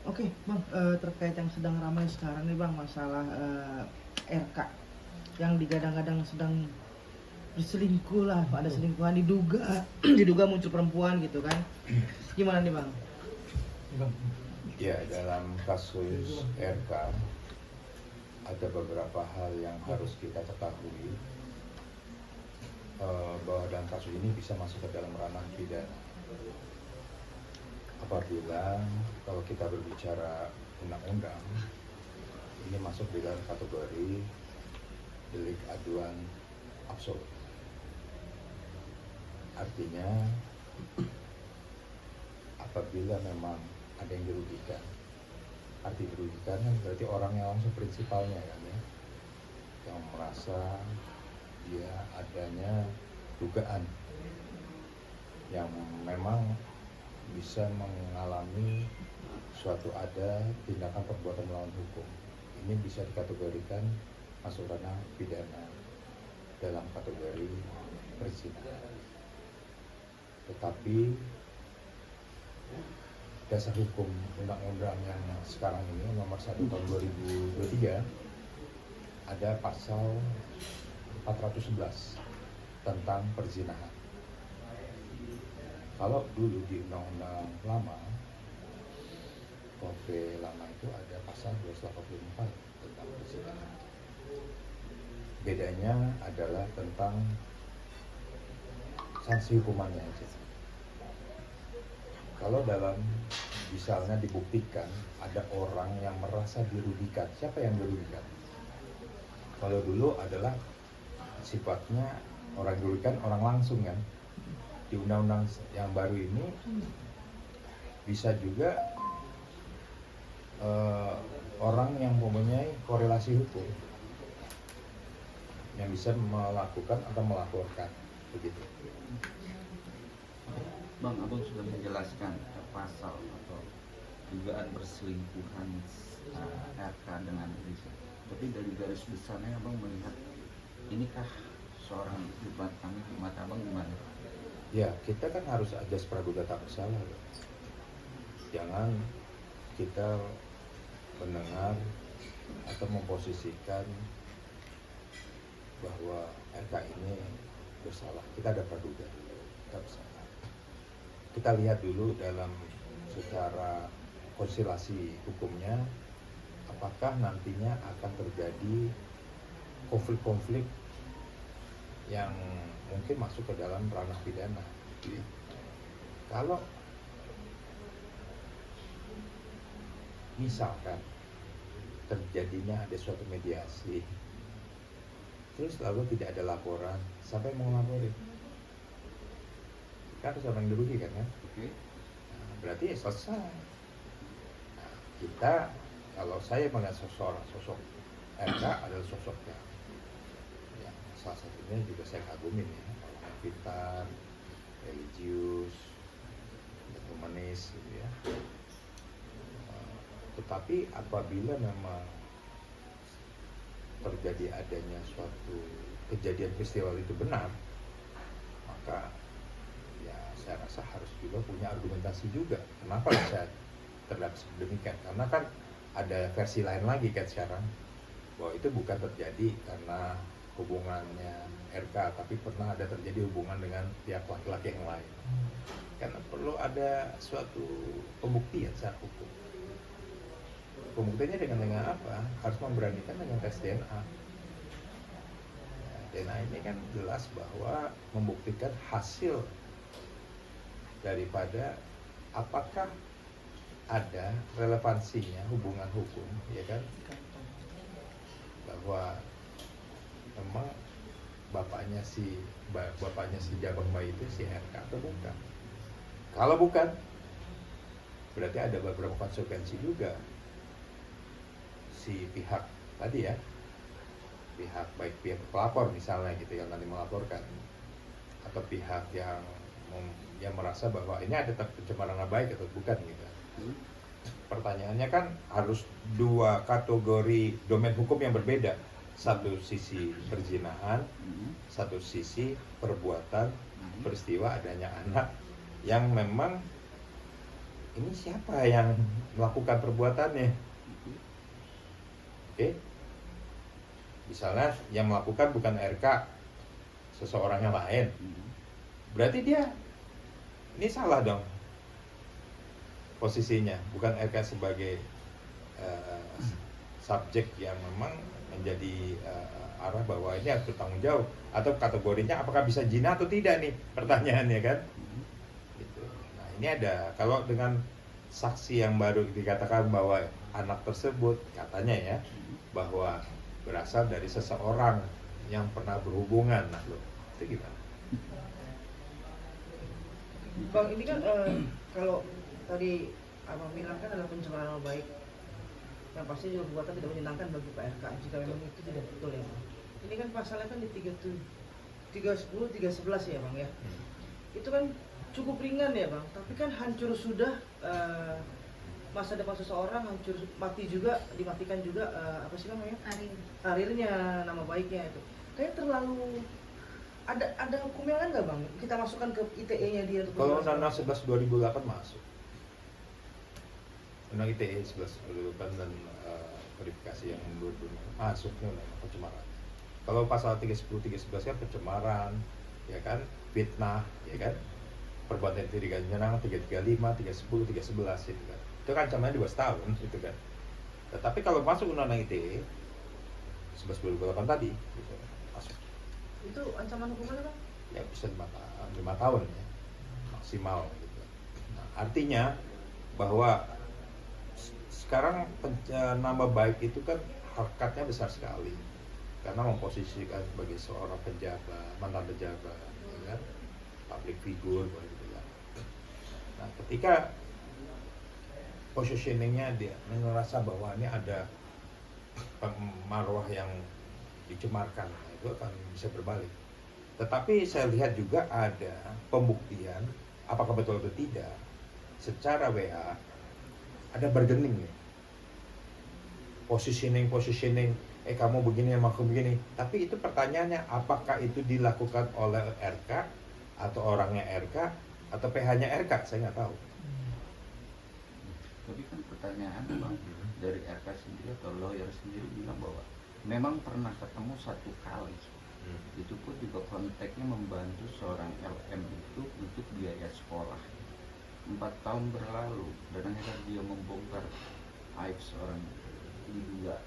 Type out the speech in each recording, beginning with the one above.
Oke, Bang, terkait yang sedang ramai sekarang nih Bang, masalah RK yang digadang-gadang sedang berselingkuh lah, ada selingkuhan diduga, diduga muncul perempuan gitu kan. Gimana nih Bang? Ya, dalam kasus RK ada beberapa hal yang harus kita ketahui, bahwa dalam kasus ini bisa masuk ke dalam ranah pidana. Apabila kalau kita berbicara undang-undang, ini masuk di dalam kategori delik aduan absolut. Artinya apabila memang ada yang dirugikan, arti dirugikan kan berarti orang yang langsung prinsipalnya kan ya, yang merasa dia adanya dugaan yang memang bisa mengalami suatu ada tindakan perbuatan melawan hukum. Ini bisa dikategorikan masuk ranah pidana dalam kategori perzinahan. Tetapi dasar hukum undang-undang yang sekarang ini nomor 1 tahun 2023 ada pasal 411 tentang perzinahan. Kalau dulu di undang-undang lama, KUHP lama itu ada pasal 284 tentang perzinahan. Bedanya adalah tentang sanksi hukumannya aja. Kalau dalam misalnya dibuktikan ada orang yang merasa dirugikan, siapa yang dirugikan? Kalau dulu adalah sifatnya orang dirugikan orang langsung kan. Di undang-undang yang baru ini bisa juga orang yang mempunyai korelasi hukum yang bisa melakukan atau melaporkan begitu. Bang, abang sudah menjelaskan pasal atau dugaan perselingkuhan RK dengan Risa. Tapi dari garis besarnya abang melihat inikah seorang Ridwan Kamil di mata abang gimana? Ya, kita kan harus ajas praduga tak bersalah. Jangan kita mendengar atau memposisikan bahwa RK ini bersalah. Kita ada praduga tak bersalah. Kita lihat dulu dalam secara konstelasi hukumnya, apakah nantinya akan terjadi konflik-konflik yang mungkin masuk ke dalam ranah pidana. Kalau misalkan terjadinya ada suatu mediasi, terus lalu tidak ada laporan, siapa yang mau laporin? Kan harus orang yang dirugikan kan? Oke. Nah, berarti ya selesai. Nah, kita, kalau saya melihat sosok RK adalah sosok yang salah satunya juga saya kagumin ya, orang yang pintar, religius, humanis gitu ya. Tetapi apabila memang terjadi adanya suatu kejadian peristiwa itu benar, maka ya saya rasa harus juga punya argumentasi juga. Kenapa bisa terlihat demikian? Karena kan ada versi lain lagi kan sekarang, bahwa itu bukan terjadi karena hubungannya RK, tapi pernah ada terjadi hubungan dengan pihak laki-laki yang lain. Karena perlu ada suatu pembuktian secara hukum. Pembuktiannya dengan apa? Harus memberanikan dengan tes DNA. DNA ini kan jelas bahwa membuktikan hasil daripada apakah ada relevansinya hubungan hukum, ya kan? Bahwa memang bapaknya si jabang bayi itu si RK atau bukan. Kalau bukan, berarti ada beberapa konsekuensi juga. Si pihak tadi ya, baik pihak pelapor misalnya gitu yang nanti melaporkan, atau pihak yang merasa bahwa ini ada pencemaran nama baik atau bukan gitu. Pertanyaannya kan harus dua kategori domain hukum yang berbeda. Satu sisi perzinahan, satu sisi perbuatan peristiwa adanya anak yang memang ini siapa yang melakukan perbuatannya. Oke, misalnya yang melakukan bukan RK, seseorang yang lain, berarti dia ini salah dong posisinya, bukan RK sebagai subjek yang memang menjadi arah bahwa ini harus bertanggung jawab, atau kategorinya apakah bisa zina atau tidak nih pertanyaannya kan. Gitu. Nah ini ada, kalau dengan saksi yang baru dikatakan bahwa anak tersebut katanya ya bahwa berasal dari seseorang yang pernah berhubungan, nah loh itu gimana? Bang, ini kan kalau tadi abang bilang kan adalah pencemaran nama baik, yang pasti juga perbuatan tidak menyenangkan bagi Pak RK jika memang itu tidak betul ya Bang. Ini kan pasalnya kan di 310, 311 ya Bang ya. Itu kan cukup ringan ya Bang, tapi kan hancur sudah masa depan seseorang, hancur, mati juga, dimatikan juga apa sih namanya? Karirnya, nama baiknya itu. Kayak terlalu ada hukumnya kan nggak Bang? Kita masukkan ke ITE-nya dia untuk Kalau Undang-Undang 11 2008 masuk. Undang ITE 11 2008 dan verifikasi yang menurut masuknya undang pencemaran. Kalau pasal 310 311 kan pencemaran, ya kan, fitnah, ya kan, perbuatan tidak menyenangkan 335 310 311 itu kan. Itu kan ancamannya 2 tahun itu kan. Tetapi kalau masuk undang-undang ITE 11 2008 tadi gitu, masuk. itu ancaman hukumannya Bang? Ya bisa 5 tahun ya maksimal gitu. Nah, artinya bahwa sekarang nama baik itu kan harkatnya besar sekali karena memposisikan sebagai seorang pejabat, mantan pejabat, ya kan? Public figure gitu ya. Nah, ketika positioningnya dia merasa bahwa ini ada marwah yang dicemarkan, itu akan bisa berbalik. Tetapi saya lihat juga ada pembuktian apakah betul atau tidak secara WA ada bargaining ya. Positioning kamu begini sama aku begini, tapi itu pertanyaannya apakah itu dilakukan oleh RK atau orangnya RK atau PH-nya RK, saya nggak tahu. Tapi kan pertanyaan Bang, dari RK sendiri atau lawyer sendiri bilang bahwa memang pernah ketemu 1 kali. Itu pun juga konteksnya membantu seorang LM itu untuk biaya sekolah 4 tahun berlalu, dan akhirnya dia membongkar aib seorang diduga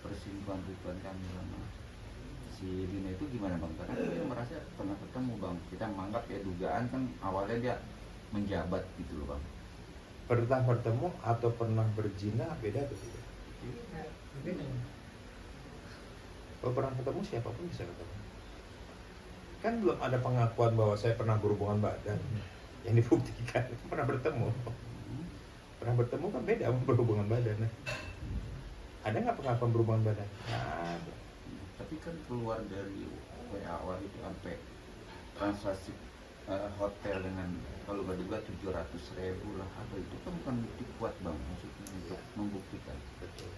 perselingkuhan Ridwan Kamil sama si Dina itu. Gimana Bang? Karena dia merasa pernah ketemu Bang, kita menganggap ya dugaan kan awalnya dia menjabat gitu loh Bang. Pernah bertemu atau pernah berzina beda atau tidak? Kalau pernah ketemu siapapun bisa ketemu. Kan belum ada pengakuan bahwa saya pernah berhubungan badan yang dibuktikan. Pernah bertemu. Pernah bertemu kan beda sama berhubungan badan. Ada nggak pengakuan berhubungan badan? Nggak ada. Tapi kan keluar dari WA awal itu sampai transaksi hotel dengan kalau nggak juga 700.000 lah, apa itu kan bukan bukti kuat Bang, maksudnya untuk membuktikan. Betul.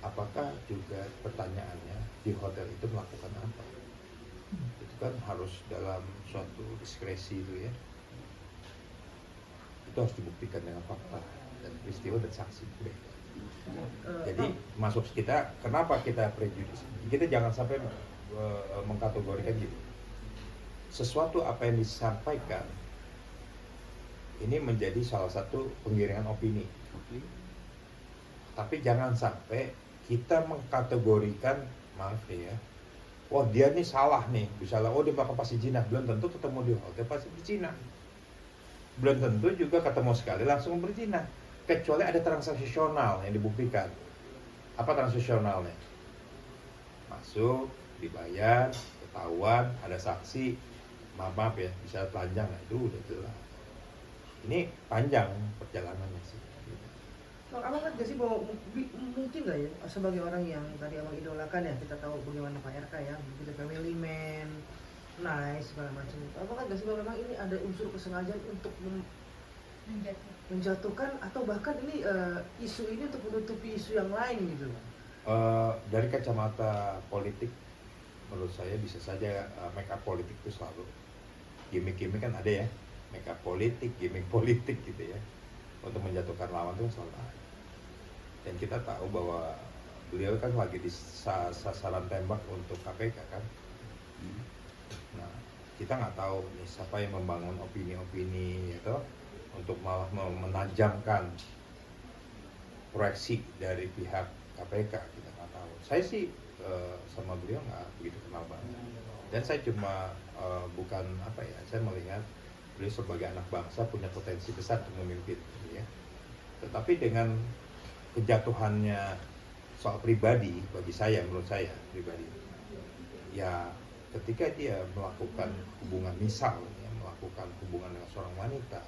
Apakah juga pertanyaannya di hotel itu melakukan apa? Itu kan harus dalam suatu diskresi itu ya. Itu harus dibuktikan dengan fakta dan peristiwa dan saksi. Jadi masuk kita, kenapa kita prejudis? Kita jangan sampai mengkategorikan gitu. Sesuatu apa yang disampaikan ini menjadi salah satu penggiringan opini. Tapi jangan sampai kita mengkategorikan, maaf ya, wah dia nih salah nih, misalnya oh dia bakal pasti zina, belum tentu ketemu di hotel pasti berzina, belum tentu juga ketemu sekali langsung berzina, kecuali ada transaksional yang dibuktikan. Apa transaksionalnya? Masuk, dibayar, ketahuan, ada saksi, maaf ya, bisa telanjang, nah itu udah jelas. Ini panjang perjalanannya sih. Bang, abang kan gak sih bahwa mungkin nggak ya sebagai orang yang tadi abang idolakan ya, kita tahu bagaimana Pak RK ya, begitu family man, nice segala macam. Abang kan gak sih bahwa memang ini ada unsur kesengajaan untuk menjatuhkan atau bahkan ini isu ini untuk menutupi isu yang lain gitu? Dari kacamata politik, menurut saya bisa saja make up politik itu selalu gimmick-gimmick kan ada ya, make up politik, gimmick politik gitu ya. untuk menjatuhkan lawan itu selalu ada. Dan kita tahu bahwa beliau kan lagi di sasaran tembak untuk KPK kan. Nah, kita nggak tahu nih siapa yang membangun opini-opini itu untuk malah menajamkan proyeksi dari pihak KPK, kita nggak tahu. Saya sih sama beliau nggak begitu kenal banget. Dan saya cuma bukan apa ya, saya melihat beliau sebagai anak bangsa punya potensi besar untuk memimpin, ya. Tetapi dengan kejatuhannya soal pribadi, bagi saya, menurut saya pribadi, ya ketika dia melakukan hubungan, misalnya melakukan hubungan dengan seorang wanita,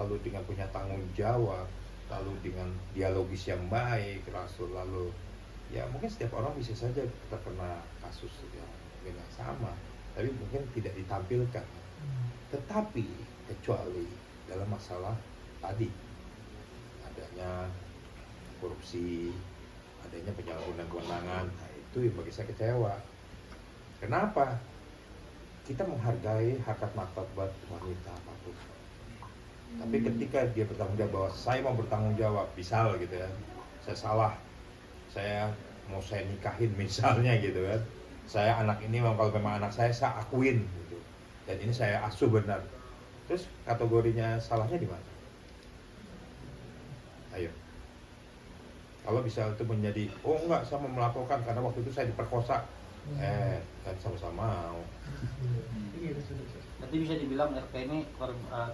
lalu dengan punya tanggung jawab, lalu dengan dialogis yang baik, lalu ya mungkin setiap orang bisa saja terkena kasus yang sama, tapi mungkin tidak ditampilkan. Tetapi kecuali dalam masalah tadi adanya korupsi, adanya penyalahgunaan kewenangan, nah itu yang bagi saya kecewa. Kenapa? Kita menghargai harkat martabat wanita apapun. Tapi ketika dia bertanggung jawab bahwa saya mau bertanggung jawab, misal gitu ya, saya salah, saya mau saya nikahin misalnya gitu kan, saya anak ini kalau memang anak saya akuin gitu, dan ini saya asuh benar. Terus kategorinya salahnya di mana? Ayo. Kalau bisa itu menjadi, oh enggak, saya mau melaporkan karena waktu itu saya diperkosa, kan sama-sama mau. Berarti bisa dibilang RK ini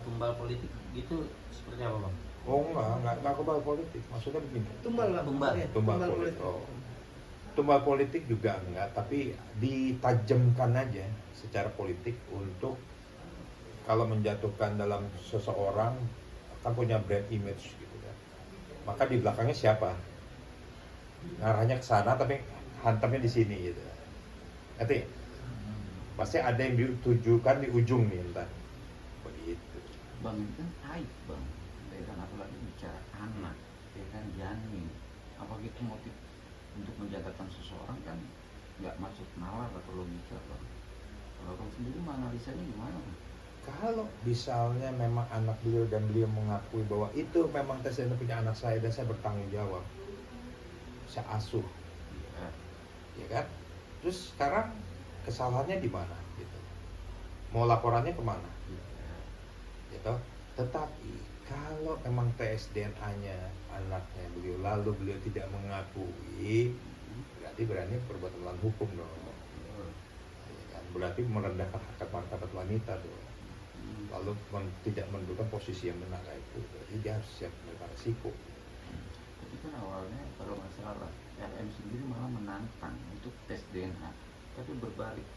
tumbal politik gitu, seperti apa, Bang? Oh enggak kebal politik, maksudnya begini. Tumbal lah. Tumbal. Iya, Tumbal politik. Oh. Tumbal politik juga enggak, tapi ditajamkan aja secara politik untuk kalau menjatuhkan dalam seseorang kan punya brand image gitu kan. Maka di belakangnya siapa? Ngarahnya ke sana tapi hantamnya di sini gitu. Ngerti? Pasti ada yang ditujukan di ujung nih entar. Begitu. Bang, ini kan aib bang, ya kan, apalagi bicara anak, ya kan, janin, apa gitu motif untuk menjatuhkan seseorang kan nggak masuk nalar atau logika bang. Kalau bang sendiri menganalisanya gimana bang? Kalau misalnya memang anak beliau dan beliau mengakui bahwa itu memang tes DNA punya anak saya dan saya bertanggung jawab, saya asuh, ya kan? Terus sekarang kesalahannya di mana? Gitu. Mau laporannya kemana? Gitu. Tetapi kalau memang tes DNA-nya anaknya beliau lalu beliau tidak mengakui, berarti berani berbuat melawan hukum dong. Ya kan? Berarti merendahkan harkat martabat wanita tuh. Lalu tidak menentukan posisi yang benar itu, berarti dia harus siap menerima resiko. Tapi kan awalnya kalau nggak salah RM sendiri malah menantang untuk tes DNA, tapi berbalik,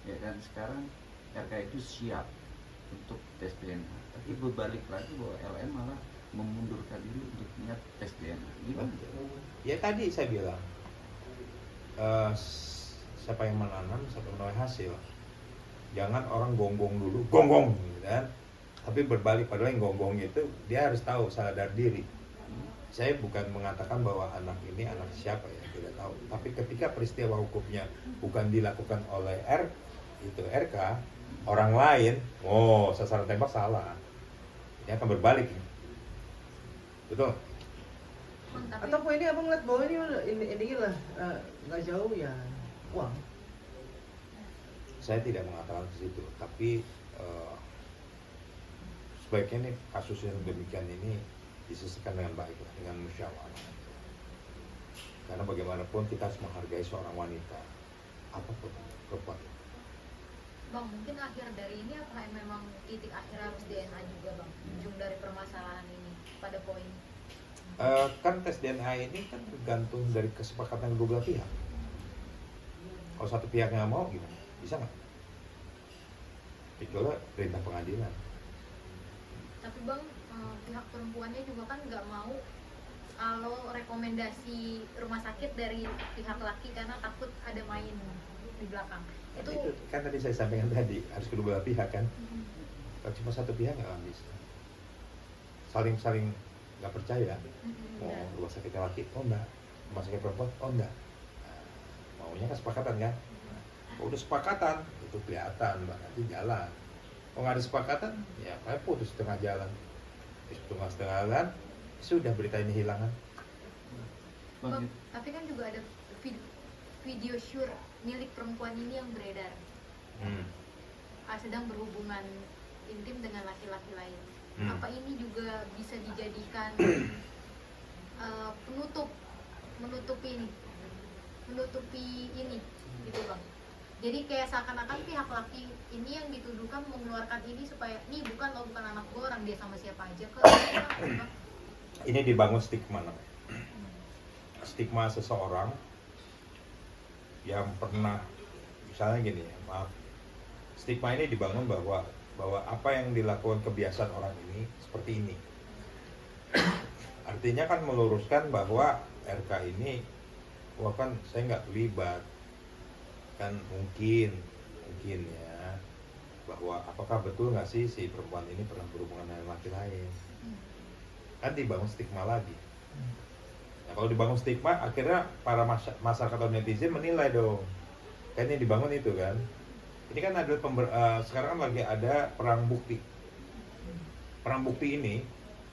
ya kan, sekarang RK itu siap untuk tes DNA, tapi berbalik lagi bahwa LM malah memundurkan diri untuk niat tes DNA. Gimana? Ya tadi saya bilang, siapa yang menanam, siapa yang menuai hasil. Jangan orang gonggong dulu, gonggong, gitu kan? Tapi berbalik, padahal yang gonggong itu dia harus tahu, sadar diri. Saya bukan mengatakan bahwa anak ini anak siapa ya, tidak tahu. Tapi ketika peristiwa hukumnya bukan dilakukan oleh RK, orang lain, oh sasaran tembak salah. Ini akan berbalik. Betul? Atau poinnya ini abang lihat bahwa ini lah nggak jauh ya uang. Saya tidak mengatakan ke situ, tapi sebaiknya nih kasus yang demikian ini diselesaikan dengan baik, dengan musyawarah. Karena bagaimanapun kita harus menghargai seorang wanita, apapun perempuan. Bang, mungkin akhir dari ini apa memang titik akhir harus DNA juga bang? Ujung dari permasalahan ini pada poin. Kan tes DNA ini kan tergantung dari kesepakatan kedua belah pihak. Kalau satu pihak nggak mau gimana? Bisa nggak? Itulah perintah pengadilan. Tapi bang, pihak perempuannya juga kan nggak mau kalau rekomendasi rumah sakit dari pihak laki karena takut ada main di belakang. Itu kan tadi saya sampaikan tadi, harus kedua belah pihak kan. Kalau cuma satu pihak nggak akan bisa. Saling nggak percaya. Mau rumah sakit laki, oh enggak. Rumah sakit perempuan, oh enggak. Nah, maunya kan kesepakatan kan. Kalau udah sepakatan, itu kelihatan, berarti jalan. Kalau nggak ada sepakatan, ya kayak putus setengah jalan. Setengah jalan, sudah berita ini hilang kan. Bang, Bang, tapi kan juga ada video syur milik perempuan ini yang beredar. Sedang berhubungan intim dengan laki-laki lain. Apa ini juga bisa dijadikan menutupi ini gitu bang? Jadi kayak seakan-akan pihak laki ini yang dituduhkan mengeluarkan ini supaya ini bukan anak gue, orang dia sama siapa aja ke. Ini dibangun stigma namanya. Stigma seseorang yang pernah, misalnya gini ya, maaf, stigma ini dibangun bahwa apa yang dilakukan kebiasaan orang ini seperti ini. Artinya kan meluruskan bahwa RK ini, wah kan saya nggak terlibat, kan mungkin ya, bahwa apakah betul nggak sih si perempuan ini pernah berhubungan dengan laki lain, kan dibangun stigma lagi. Nah, kalau dibangun stigma, akhirnya para masyarakat atau netizen menilai dong. Kan ini dibangun itu kan. Ini kan adalah sekarang kan lagi ada perang bukti. Perang bukti ini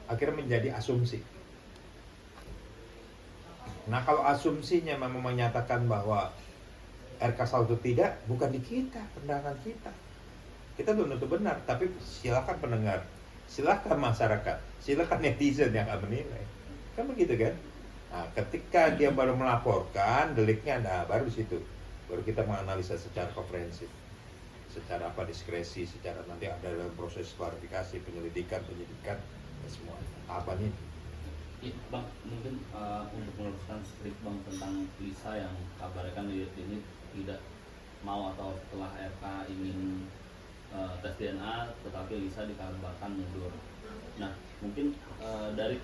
akhirnya menjadi asumsi. Nah, kalau asumsinya memang menyatakan bahwa RK salah atau tidak, bukan di kita, pandangan kita. Kita belum tentu benar, tapi silakan pendengar, silakan masyarakat, silakan netizen yang akan menilai. Kan begitu kan? Nah, ketika dia baru melaporkan deliknya, nah baru di situ baru kita menganalisa secara komprehensif, secara apa diskresi, secara nanti ada dalam proses klarifikasi, penyelidikan, penyidikan, dan semua apa nih? Ya, Bang, mungkin untuk meluruskan sedikit Bang tentang Lisa yang kabarnya kan ini tidak mau atau setelah RK ingin tes DNA, tetapi Lisa dikabarkan mundur. Nah, mungkin dari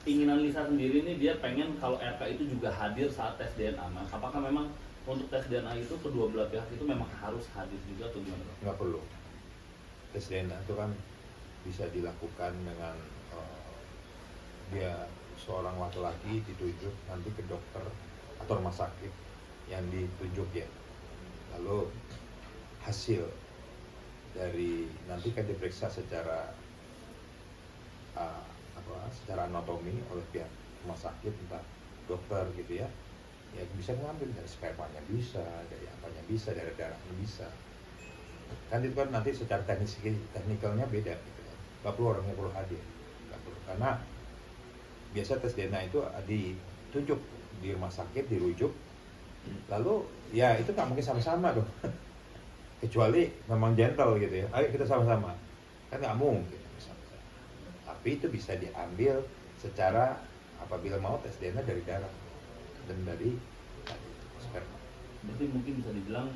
keinginan Lisa sendiri ini dia pengen kalau RK itu juga hadir saat tes DNA. Nah, apakah memang untuk tes DNA itu kedua belah pihak itu memang harus hadir juga atau gimana? Nggak perlu. Tes DNA itu kan bisa dilakukan dengan dia seorang laki-laki ditunjuk nanti ke dokter atau rumah sakit yang ditunjuk ya. Lalu hasil dari nanti kan diperiksa secara secara anatomi oleh pihak rumah sakit, entah dokter gitu ya, ya bisa mengambil dari spermanya bisa, dari apanya bisa, dari darahnya bisa. Kan itu kan nanti secara teknikalnya beda gitu kan. Gak perlu orangnya perlu hadir, gak perlu, karena biasa tes DNA itu ditunjuk di rumah sakit, dirujuk, lalu ya itu nggak mungkin sama-sama dong. Kecuali memang gentle gitu ya, ayo kita sama-sama, kan nggak mungkin. Tapi itu bisa diambil secara apabila mau tes DNA dari darah dan dari sperma. Berarti mungkin bisa dibilang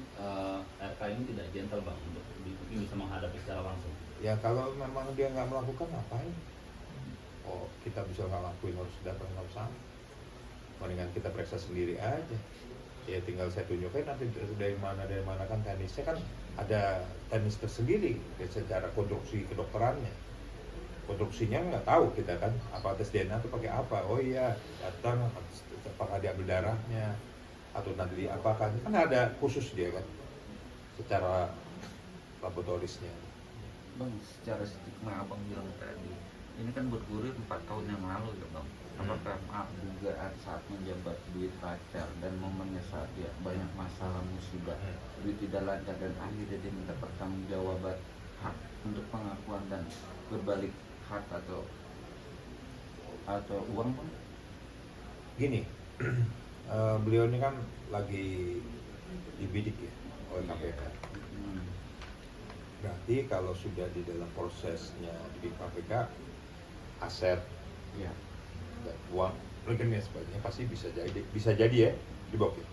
RK ini tidak gentle Bang untuk mungkin bisa menghadapi secara langsung. Ya kalau memang dia nggak melakukan ngapain? Oh kita bisa nggak lakuin harus datang, nggak usah. Mendingan kita periksa sendiri aja. Ya tinggal saya tunjukkan nanti dari mana kan teknisnya kan ada teknis tersendiri secara konstruksi kedokterannya. Konstruksinya nggak tahu kita kan, apa tes DNA itu pakai apa? Oh iya datang apakah diambil darahnya atau nanti diapakan, kan ada khusus dia kan secara laboratorisnya. Bang, secara stigma abang bilang tadi, ini kan bergulir 4 tahun yang lalu ya bang. Apakah dugaan saat menjabat duit pacar dan momennya saat dia banyak masalah musibah, duit tidak lancar dan akhirnya dia minta pertanggungjawaban hak untuk pengakuan dan berbalik hak atau uang bang? Gini, beliau ini kan lagi dibidik ya oleh KPK. Berarti kalau sudah di dalam prosesnya di KPK, aset Ya. dan uang rekening dan sebagainya pasti bisa jadi ya diblokir.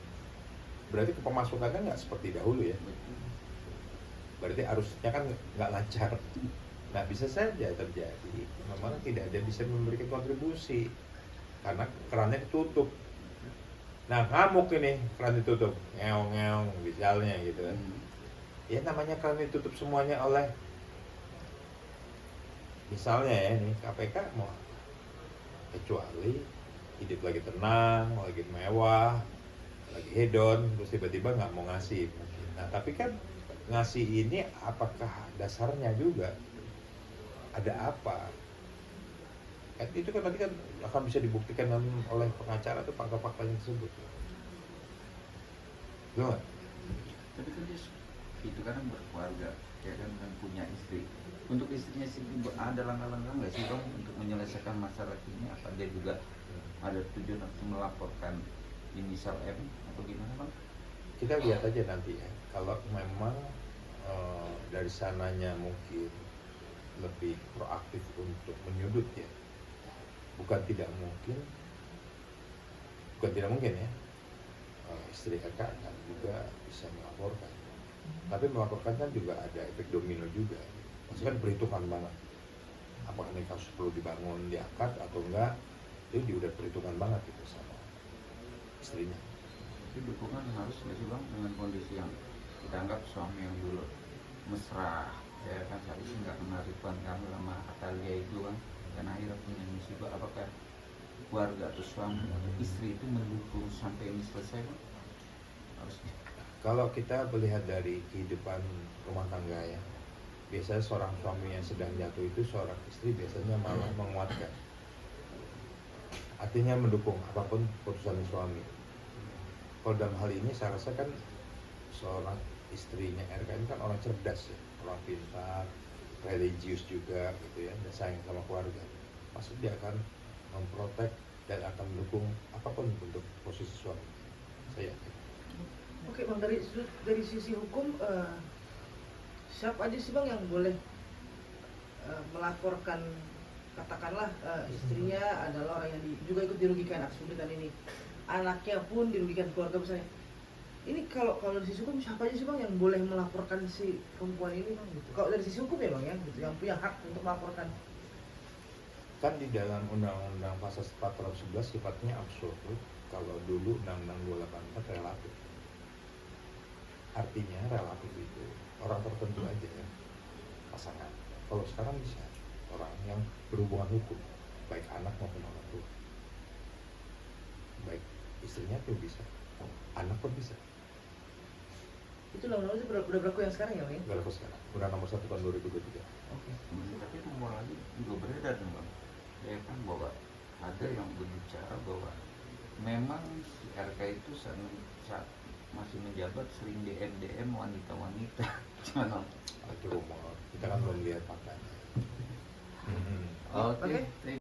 Berarti pemasukannya nggak seperti dahulu ya. Berarti arusnya kan nggak lancar. Nah bisa saja terjadi memang tidak ada bisa memberikan kontribusi karena kerannya ditutup. Nah ngamuk ini keran ditutup, ngeong-ngeong misalnya gitu kan. Ya namanya keran ditutup semuanya oleh misalnya ya ini KPK mau, kecuali hidup lagi tenang, lagi mewah, lagi hedon, terus tiba-tiba nggak mau ngasih mungkin. Nah tapi kan ngasih ini apakah dasarnya juga ada apa? Itu kan nanti kan akan bisa dibuktikan oleh pengacara tuh fakta-faktanya tersebut. Betul nggak? Tapi kan dia itu kan berkeluarga, ya kan punya istri. Untuk istrinya sih ada langkah-langkah nggak sih bang untuk menyelesaikan masalah ini? Apa dia juga ada tujuan untuk melaporkan inisial M atau gimana bang? Kita lihat aja nanti ya. Kalau memang dari sananya mungkin lebih proaktif untuk menyudut ya, bukan tidak mungkin ya, istri Eka kan juga bisa melaporkan. Tapi melaporkan kan juga ada efek domino juga. Maksudnya kan perhitungan banget. Apakah ini kasus perlu dibangun, diangkat atau enggak, itu udah perhitungan banget gitu sama istrinya. Tapi dukungan harus nggak sih bang dengan kondisi yang kita anggap suami yang dulu mesra, ya kan seharusnya nggak kenal Ridwan Kamil sama Atalia itu bang, dan akhirnya punya musibah. Apakah keluarga atau suami atau istri itu mendukung sampai ini selesai bang? Harusnya. Kalau kita melihat dari kehidupan rumah tangga ya, biasanya seorang suami yang sedang jatuh itu seorang istri biasanya malah menguatkan. Artinya mendukung apapun keputusan suami. Kalau dalam hal ini saya rasa kan seorang istrinya RK ini kan orang cerdas ya, orang pintar, religius juga gitu ya, dan sayang sama keluarga. Pasti dia akan memprotek dan akan mendukung apapun bentuk posisi suami. Saya yakin. Oke bang, dari sisi hukum siapa aja sih bang yang boleh melaporkan, katakanlah istrinya adalah orang yang juga ikut dirugikan atas pemberitaan ini, anaknya pun dirugikan, keluarga misalnya. Ini kalau dari sisi hukum siapa aja sih bang yang boleh melaporkan si perempuan ini bang? Gitu. Kalau dari sisi hukum ya bang ya, gitu, yang punya hak untuk melaporkan. Kan di dalam Undang-Undang Pasal 411 sifatnya absolut. Kalau dulu Undang-Undang 284 relatif. Artinya relatif itu orang tertentu aja ya, pasangan. Kalau sekarang bisa orang yang berhubungan hukum, baik anak maupun orang tua, baik istrinya tuh bisa, anak pun bisa. Itu undang-undang itu udah berlaku yang sekarang ya bang? Berlaku sekarang, Undang Nomor 1 Tahun 2023. Oke. Tapi rumor lagi juga beredar nih bang, ya kan bahwa ada yang berbicara bahwa memang si RK itu saat masih menjabat sering DM wanita-wanita. Jangan. Itu rumor, kita kan belum lihat faktanya. Oke.